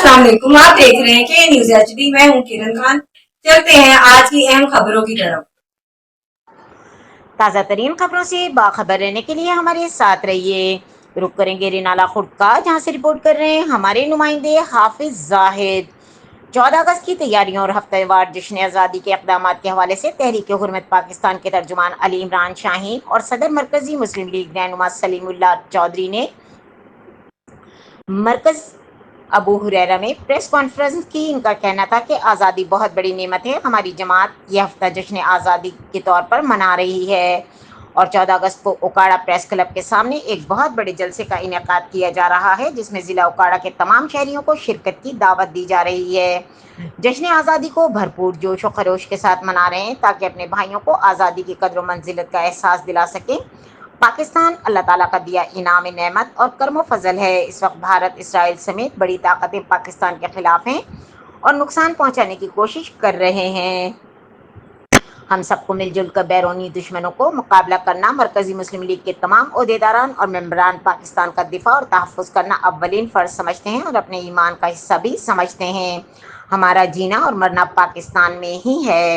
अस्सलाम वालेकुम। आप देख रहे हैं के न्यूज एचडी। मैं हूं किरण खान। चलते हैं आज की अहम खबरों की तरफ। ताज़ा तरीन खबरों से बाखबर रहने के लिए हमारे साथ रहिए। रुक करेंगे रिनाला खुर्द का, जहाँ से रिपोर्ट कर रहे हैं हमारे नुमाइंदे हाफिज जाहिद। 14 अगस्त की तैयारियों और हफ्तेवार जश्न आज़ादी के इक़दाम के हवाले से तहरीक हुर्मत पाकिस्तान के तर्जुमान अली इमरान शाहीन और सदर मरकजी मुस्लिम लीग रहनुमा सलीमुल्लाह चौधरी ने मरकज अबू हुरैरा में प्रेस कॉन्फ्रेंस की। इनका कहना था कि आज़ादी बहुत बड़ी नेमत है, हमारी जमात यह हफ्ता जश्न आज़ादी के तौर पर मना रही है और 14 अगस्त को ओकाड़ा प्रेस क्लब के सामने एक बहुत बड़े जलसे का इनेकाद किया जा रहा है, जिसमें ज़िला ओकाड़ा के तमाम शहरियों को शिरकत की दावत दी जा रही है। जश्न आज़ादी को भरपूर जोश व खरोश के साथ मना रहे हैं ताकि अपने भाइयों को आज़ादी की कद्र मंजिलत का एहसास दिला सकें। पाकिस्तान अल्लाह ताला का दिया इनाम नेमत और कर्म फजल है। इस वक्त भारत, इसराइल समेत बड़ी ताकतें पाकिस्तान के खिलाफ हैं और नुकसान पहुंचाने की कोशिश कर रहे हैं। हम सबको मिलजुल कर बैरूनी दुश्मनों को मुकाबला करना, मरकजी मुस्लिम लीग के तमाम ओहदेदारान और मेंबरान पाकिस्तान का दिफा और तहफ़्फ़ुज़ करना अव्वलीन फ़र्ज समझते हैं और अपने ईमान का हिस्सा भी समझते हैं। हमारा जीना और मरना पाकिस्तान में ही है।